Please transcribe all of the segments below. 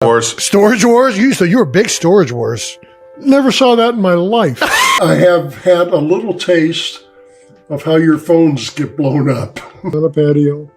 Wars. Storage Wars? So you were big Storage Wars. Never saw that in my life. I have had a little taste of how your phones get blown up on a patio.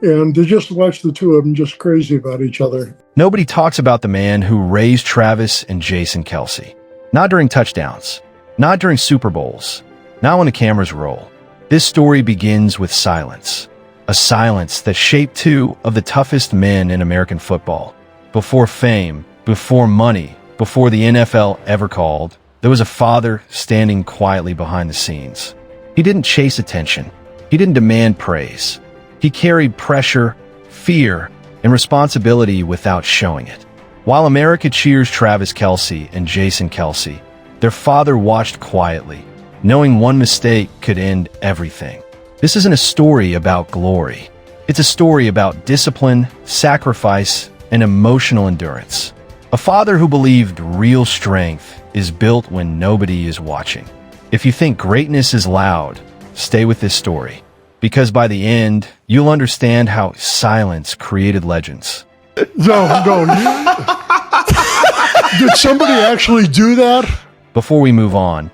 And to just watch the two of them just crazy about each other. Nobody talks about the man who raised Travis and Jason Kelce. Not during touchdowns. Not during Super Bowls. Not when the cameras roll. This story begins with silence. A silence that shaped two of the toughest men in American football. Before fame, before money, before the NFL ever called, there was a father standing quietly behind the scenes. He didn't chase attention. He didn't demand praise. He carried pressure, fear, and responsibility without showing it. While America cheers Travis Kelce and Jason Kelce, their father watched quietly, knowing one mistake could end everything. This isn't a story about glory. It's a story about discipline, sacrifice, and emotional endurance. A father who believed real strength is built when nobody is watching. If you think greatness is loud, stay with this story. Because by the end, you'll understand how silence created legends. No. Did somebody actually do that? Before we move on,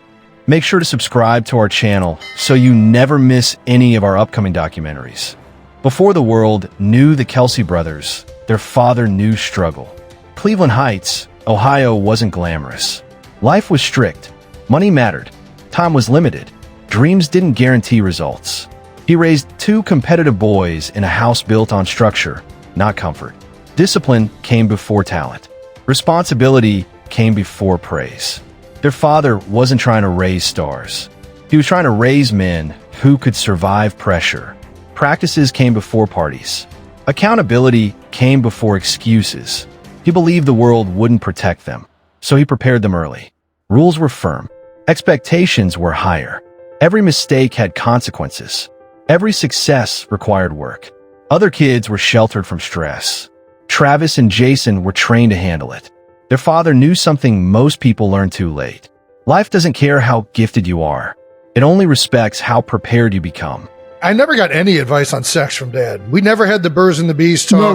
make sure to subscribe to our channel so you never miss any of our upcoming documentaries. Before the world knew the Kelce brothers, their father knew struggle. Cleveland Heights, Ohio wasn't glamorous. Life was strict. Money mattered. Time was limited. Dreams didn't guarantee results. He raised two competitive boys in a house built on structure, not comfort. Discipline came before talent. Responsibility came before praise. Their father wasn't trying to raise stars. He was trying to raise men who could survive pressure. Practices came before parties. Accountability came before excuses. He believed the world wouldn't protect them, so he prepared them early. Rules were firm. Expectations were higher. Every mistake had consequences. Every success required work. Other kids were sheltered from stress. Travis and Jason were trained to handle it. Their father knew something most people learn too late. Life doesn't care how gifted you are. It only respects how prepared you become. I never got any advice on sex from Dad. We never had the birds and the bees talk. No,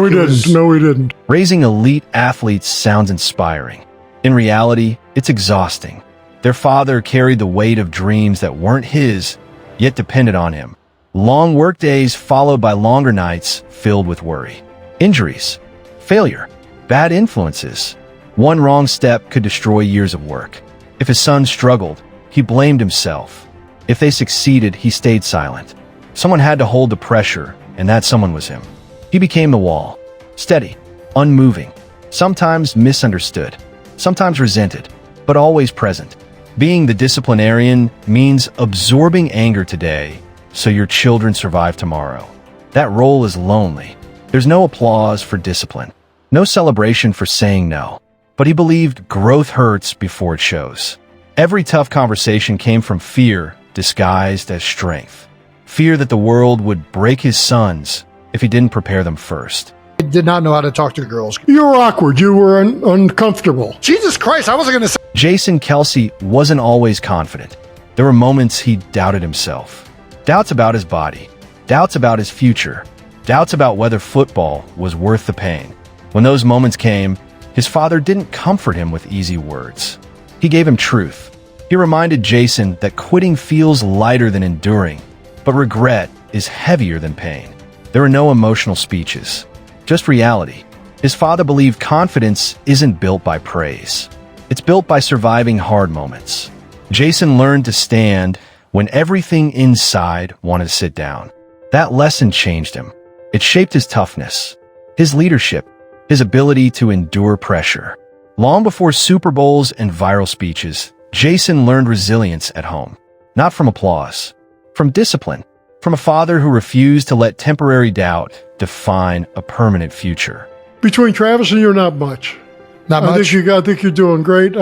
we didn't. Raising elite athletes sounds inspiring. In reality, it's exhausting. Their father carried the weight of dreams that weren't his, yet depended on him. Long work days followed by longer nights filled with worry. Injuries, failure, bad influences. One wrong step could destroy years of work. If his son struggled, he blamed himself. If they succeeded, he stayed silent. Someone had to hold the pressure, and that someone was him. He became the wall, steady, unmoving, sometimes misunderstood, sometimes resented, but always present. Being the disciplinarian means absorbing anger today so your children survive tomorrow. That role is lonely. There's no applause for discipline, no celebration for saying no. But he believed growth hurts before it shows. Every tough conversation came from fear disguised as strength. Fear that the world would break his sons if he didn't prepare them first. I did not know how to talk to girls. You were awkward. You were uncomfortable. Jesus Christ, I wasn't going to say. Jason Kelce wasn't always confident. There were moments he doubted himself. Doubts about his body. Doubts about his future. Doubts about whether football was worth the pain. When those moments came, his father didn't comfort him with easy words. He gave him truth. He reminded Jason that quitting feels lighter than enduring, but regret is heavier than pain. There were no emotional speeches, just reality. His father believed confidence isn't built by praise. It's built by surviving hard moments. Jason learned to stand when everything inside wanted to sit down. That lesson changed him. It shaped his toughness, his leadership, his ability to endure pressure. Long before Super Bowls and viral speeches, Jason learned resilience at home. Not from applause, from discipline, from a father who refused to let temporary doubt define a permanent future. Between Travis and you, not much. Not much? I think you're doing great.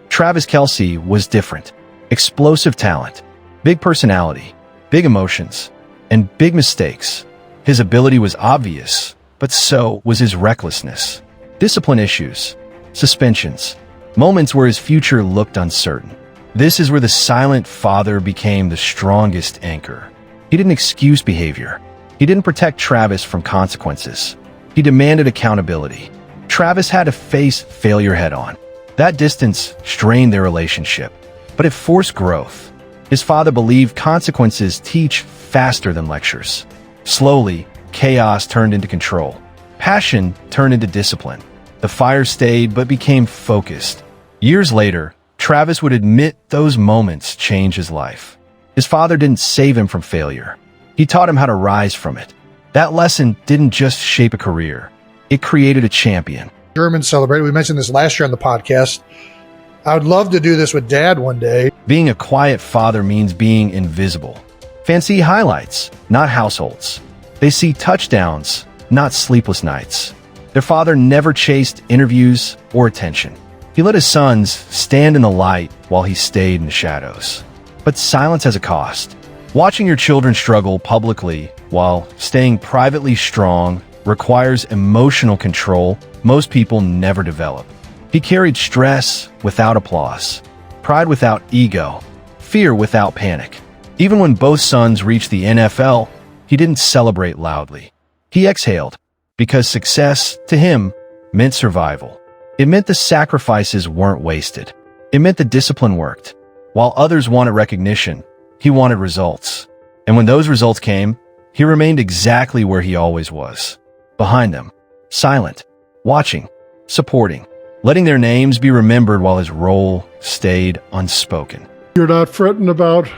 Travis Kelce was different. Explosive talent, big personality, big emotions, and big mistakes. His ability was obvious, but so was his recklessness. Discipline issues, suspensions, moments where his future looked uncertain. This is where the silent father became the strongest anchor. He didn't excuse behavior. He didn't protect Travis from consequences. He demanded accountability. Travis had to face failure head-on. That distance strained their relationship, but it forced growth. His father believed consequences teach faster than lectures. Slowly, chaos turned into control. Passion turned into discipline. The fire stayed but became focused. Years later, Travis would admit those moments changed his life. His father didn't save him from failure. He taught him how to rise from it. That lesson didn't just shape a career. It created a champion. Germans celebrated. We mentioned this last year on the podcast. I would love to do this with Dad one day. Being a quiet father means being invisible. Fans see highlights, not households. They see touchdowns, not sleepless nights. Their father never chased interviews or attention. He let his sons stand in the light while he stayed in the shadows. But silence has a cost. Watching your children struggle publicly while staying privately strong requires emotional control most people never develop. He carried stress without applause, pride without ego, fear without panic. Even when both sons reached the NFL, he didn't celebrate loudly. He exhaled, because success, to him, meant survival. It meant the sacrifices weren't wasted. It meant the discipline worked. While others wanted recognition, he wanted results. And when those results came, he remained exactly where he always was. Behind them, silent, watching, supporting, letting their names be remembered while his role stayed unspoken. You're not fretting about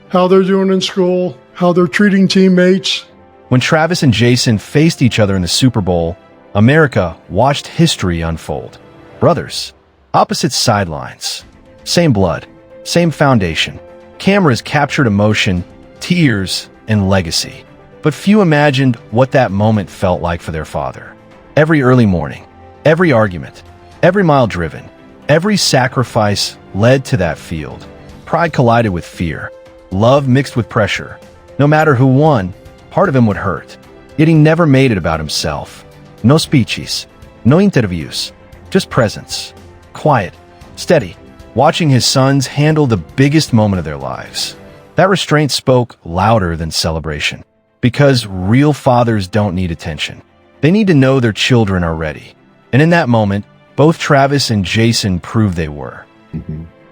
how they're doing in school, how they're treating teammates. When Travis and Jason faced each other in the Super Bowl, America watched history unfold. Brothers, opposite sidelines, same blood, same foundation. Cameras captured emotion, tears, and legacy. But few imagined what that moment felt like for their father. Every early morning, every argument, every mile driven, every sacrifice led to that field. Pride collided with fear. Love mixed with pressure. No matter who won, part of him would hurt. Yet he never made it about himself. No speeches, no interviews, just presence. Quiet, steady, watching his sons handle the biggest moment of their lives. That restraint spoke louder than celebration. Because real fathers don't need attention. They need to know their children are ready. And in that moment, both Travis and Jason proved they were.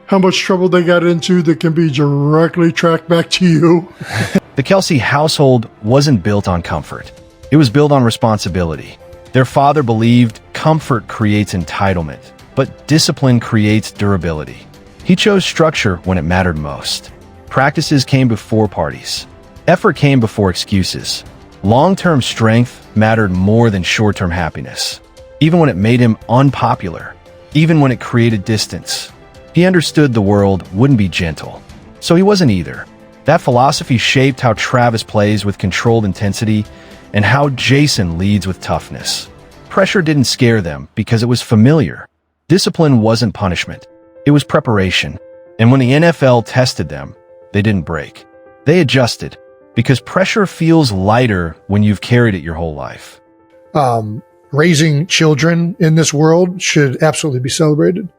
How much trouble they got into that can be directly tracked back to you. The Kelce household wasn't built on comfort. It was built on responsibility. Their father believed comfort creates entitlement, but discipline creates durability. He chose structure when it mattered most. Practices came before parties. Effort came before excuses. Long-term strength mattered more than short-term happiness. Even when it made him unpopular, even when it created distance, he understood the world wouldn't be gentle. So he wasn't either. That philosophy shaped how Travis plays with controlled intensity and how Jason leads with toughness. Pressure didn't scare them because it was familiar. Discipline wasn't punishment. It was preparation. And when the NFL tested them, they didn't break. They adjusted. Because pressure feels lighter when you've carried it your whole life. Raising children in this world should absolutely be celebrated.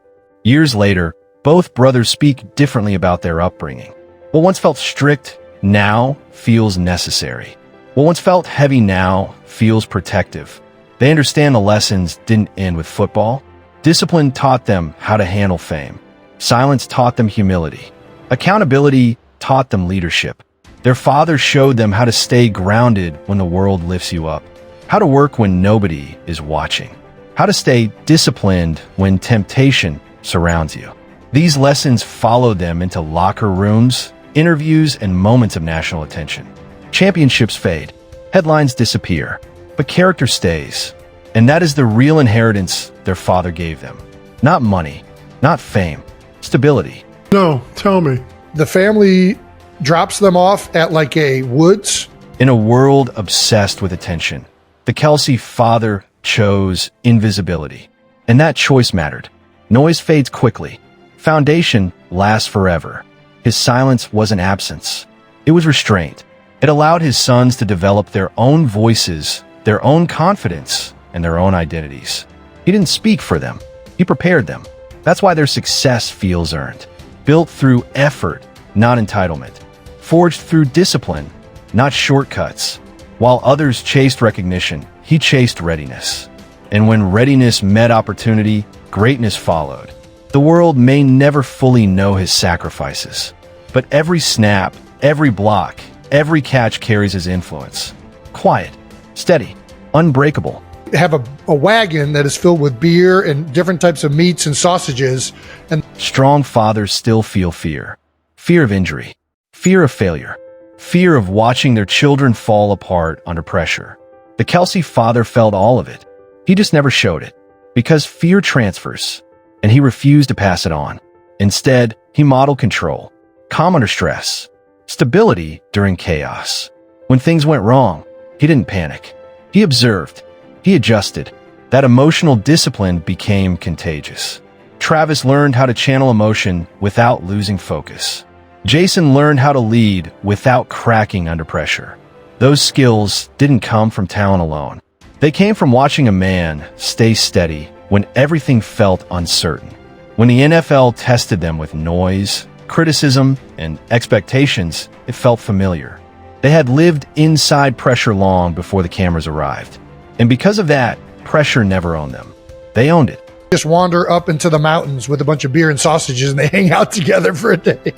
Years later, both brothers speak differently about their upbringing. What once felt strict now feels necessary. What once felt heavy now feels protective. They understand the lessons didn't end with football. Discipline taught them how to handle fame. Silence taught them humility. Accountability taught them leadership. Their father showed them how to stay grounded when the world lifts you up, how to work when nobody is watching, how to stay disciplined when temptation surrounds you. These lessons followed them into locker rooms, interviews, and moments of national attention. Championships fade, headlines disappear, but character stays. And that is the real inheritance their father gave them. Not money, not fame, stability. No, tell me. The family drops them off at like a woods. In a world obsessed with attention, the Kelce father chose invisibility. And that choice mattered. Noise fades quickly. Foundation lasts forever. His silence wasn't absence. It was restraint. It allowed his sons to develop their own voices, their own confidence, and their own identities. He didn't speak for them. He prepared them. That's why their success feels earned. Built through effort, not entitlement. Forged through discipline, not shortcuts. While others chased recognition, he chased readiness. And when readiness met opportunity, greatness followed. The world may never fully know his sacrifices, but every snap, every block, every catch carries his influence. Quiet, steady, unbreakable. Have a wagon that is filled with beer and different types of meats and sausages. And Strong fathers still feel fear. Fear of injury, fear of failure, fear of watching their children fall apart under pressure. The Kelce father felt all of it. He just never showed it, because fear transfers, and he refused to pass it on. Instead, he modeled control, calm under stress, stability during chaos. When things went wrong, he didn't panic. He observed. He adjusted. That emotional discipline became contagious. Travis learned how to channel emotion without losing focus. Jason learned how to lead without cracking under pressure. Those skills didn't come from talent alone. They came from watching a man stay steady when everything felt uncertain. When the NFL tested them with noise, criticism, and expectations, it felt familiar. They had lived inside pressure long before the cameras arrived. And because of that, pressure never owned them. They owned it. just wander up into the mountains with a bunch of beer and sausages and they hang out together for a day.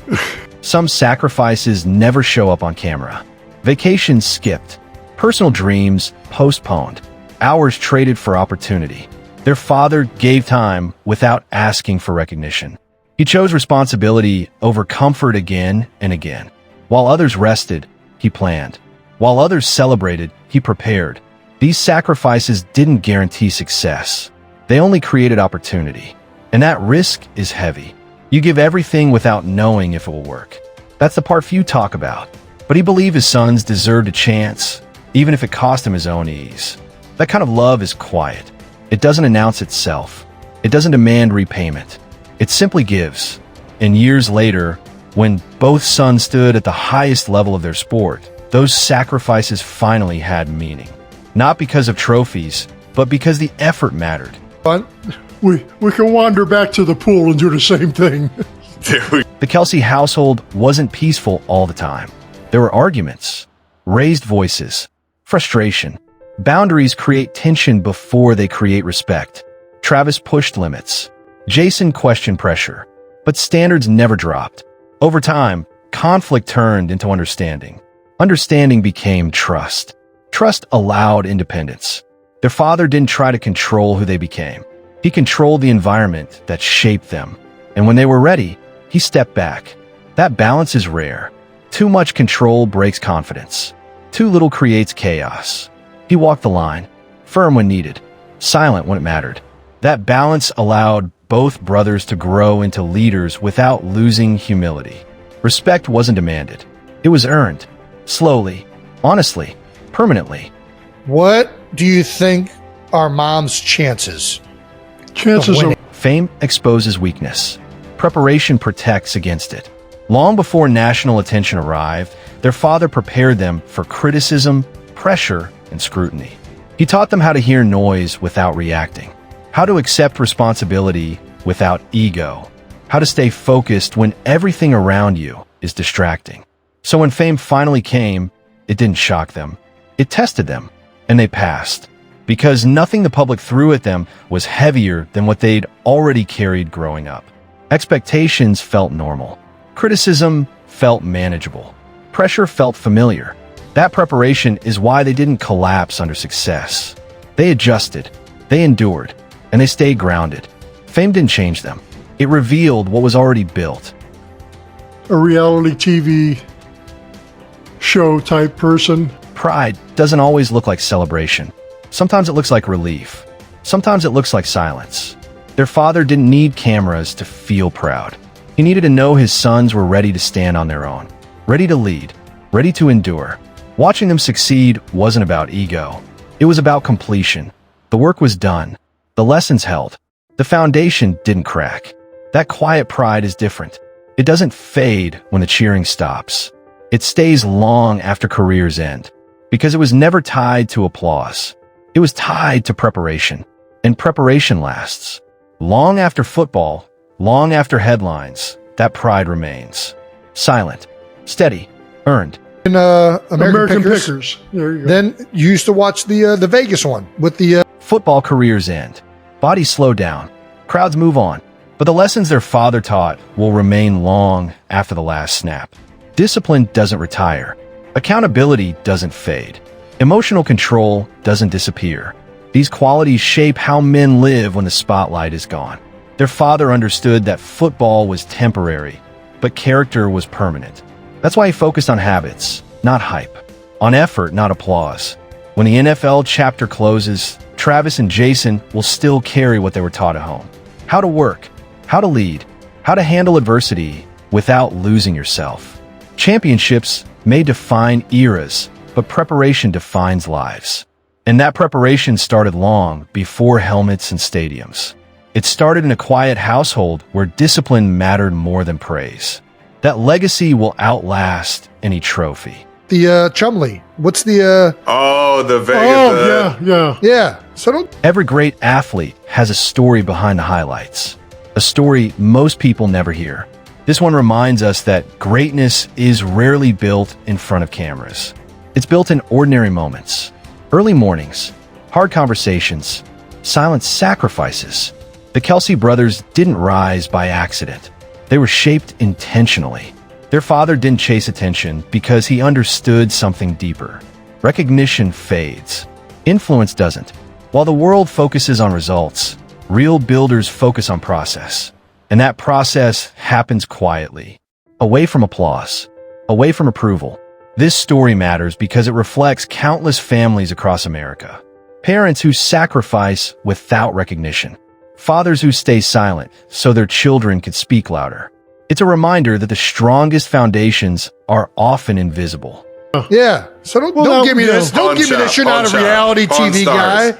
Some sacrifices never show up on camera. Vacations skipped. Personal dreams postponed. Hours traded for opportunity. Their father gave time without asking for recognition. He chose responsibility over comfort again and again. While others rested, he planned. While others celebrated, he prepared. These sacrifices didn't guarantee success. They only created opportunity. And that risk is heavy. You give everything without knowing if it will work. That's the part few talk about. But he believed his sons deserved a chance, even if it cost him his own ease. That kind of love is quiet. It doesn't announce itself. It doesn't demand repayment. It simply gives. And years later, when both sons stood at the highest level of their sport, those sacrifices finally had meaning. Not because of trophies, but because the effort mattered. Fun. We can wander back to the pool and do the same thing. The Kelce household wasn't peaceful all the time. There were arguments, raised voices, frustration. Boundaries create tension before they create respect. Travis pushed limits. Jason questioned pressure, but standards never dropped. Over time, conflict turned into understanding. Understanding became trust. Trust allowed independence. Their father didn't try to control who they became. He controlled the environment that shaped them. And when they were ready, he stepped back. That balance is rare. Too much control breaks confidence. Too little creates chaos. He walked the line, firm when needed, silent when it mattered. That balance allowed both brothers to grow into leaders without losing humility. Respect wasn't demanded. It was earned. Slowly, honestly, permanently. What do you think are mom's chances? Chances of are winning? Fame exposes weakness. Preparation protects against it. Long before national attention arrived, their father prepared them for criticism, pressure, and scrutiny. He taught them how to hear noise without reacting, how to accept responsibility without ego, how to stay focused when everything around you is distracting. So when fame finally came, it didn't shock them. It tested them, and they passed, because nothing the public threw at them was heavier than what they'd already carried growing up. Expectations felt normal. Criticism felt manageable. Pressure felt familiar. That preparation is why they didn't collapse under success. They adjusted, they endured, and they stayed grounded. Fame didn't change them. It revealed what was already built. a reality TV show type person. Pride doesn't always look like celebration. Sometimes it looks like relief. Sometimes it looks like silence. Their father didn't need cameras to feel proud. He needed to know his sons were ready to stand on their own, ready to lead, ready to endure. Watching them succeed wasn't about ego. It was about completion. The work was done. The lessons held. The foundation didn't crack. That quiet pride is different. It doesn't fade when the cheering stops. It stays long after careers end, because it was never tied to applause. It was tied to preparation, and preparation lasts. Long after football, long after headlines, that pride remains. Silent, steady, earned. In American Pickers. There you go. Then you used to watch the Vegas one with the Football careers end. Bodies slow down. Crowds move on. But the lessons their father taught will remain long after the last snap. Discipline doesn't retire. Accountability doesn't fade. Emotional control doesn't disappear. These qualities shape how men live when the spotlight is gone. Their father understood that football was temporary, but character was permanent. That's why he focused on habits, not hype. On effort, not applause. When the NFL chapter closes, Travis and Jason will still carry what they were taught at home. How to work, how to lead, how to handle adversity without losing yourself. Championships may define eras, but preparation defines lives. And that preparation started long before helmets and stadiums. It started in a quiet household where discipline mattered more than praise. That legacy will outlast any trophy. The Chumley. What's the yeah. So don't. Every great athlete has a story behind the highlights. A story most people never hear. This one reminds us that greatness is rarely built in front of cameras. It's built in ordinary moments. Early mornings, hard conversations, silent sacrifices. The Kelce brothers didn't rise by accident. They were shaped intentionally. Their father didn't chase attention because he understood something deeper. Recognition fades. Influence doesn't. While the world focuses on results, real builders focus on process. And that process happens quietly, away from applause, away from approval. This story matters because it reflects countless families across America. Parents who sacrifice without recognition. Fathers who stay silent so their children could speak louder. It's a reminder that the strongest foundations are often invisible. Yeah. So don't give me this. Don't give me this. You're not a reality TV guy.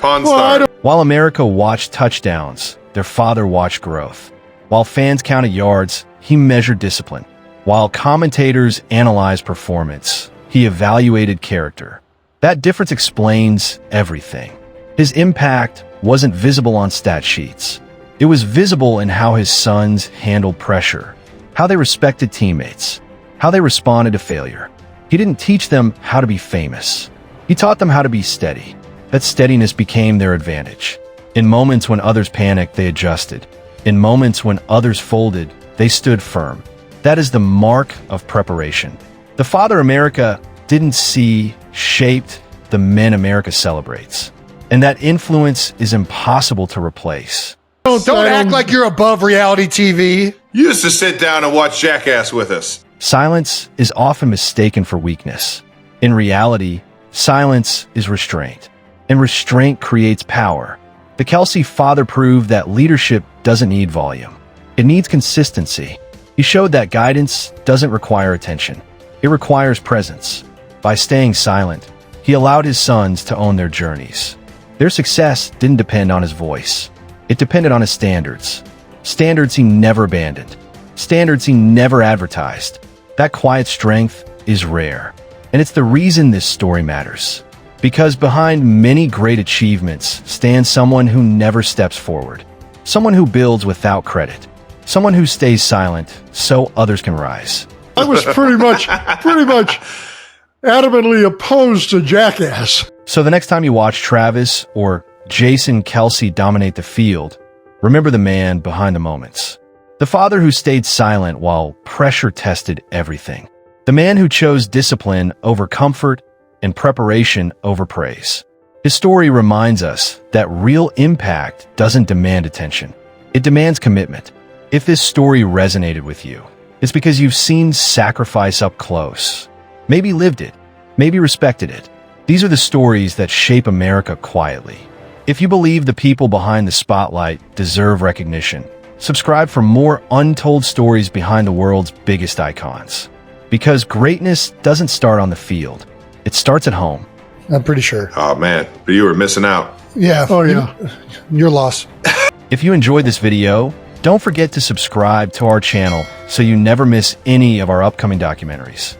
While America watched touchdowns, their father watched growth. While fans counted yards, he measured discipline. While commentators analyzed performance, he evaluated character. That difference explains everything. His impact wasn't visible on stat sheets. It was visible in how his sons handled pressure, how they respected teammates, how they responded to failure. He didn't teach them how to be famous. He taught them how to be steady. That steadiness became their advantage. In moments when others panicked, they adjusted. In moments when others folded, they stood firm. That is the mark of preparation. The father America didn't see shaped the men America celebrates. And that influence is impossible to replace. Don't act like you're above reality TV. You used to sit down and watch Jackass with us. Silence is often mistaken for weakness. In reality, silence is restraint. And restraint creates power. The Kelce father proved that leadership doesn't need volume. It needs consistency. He showed that guidance doesn't require attention. It requires presence. By staying silent, he allowed his sons to own their journeys. Their success didn't depend on his voice. It depended on his standards. Standards he never abandoned. Standards he never advertised. That quiet strength is rare. And it's the reason this story matters. Because behind many great achievements stands someone who never steps forward. Someone who builds without credit. Someone who stays silent so others can rise. I was pretty much adamantly opposed to Jackass. So the next time you watch Travis or Jason Kelce dominate the field, remember the man behind the moments. The father who stayed silent while pressure tested everything. The man who chose discipline over comfort and preparation over praise. His story reminds us that real impact doesn't demand attention. It demands commitment. If this story resonated with you, it's because you've seen sacrifice up close. Maybe lived it. Maybe respected it. These are the stories that shape America quietly. If you believe the people behind the spotlight deserve recognition, subscribe for more untold stories behind the world's biggest icons. Because greatness doesn't start on the field. It starts at home. I'm pretty sure. Oh, man. But you were missing out. Yeah. Oh, yeah. Your loss. If you enjoyed this video, don't forget to subscribe to our channel so you never miss any of our upcoming documentaries.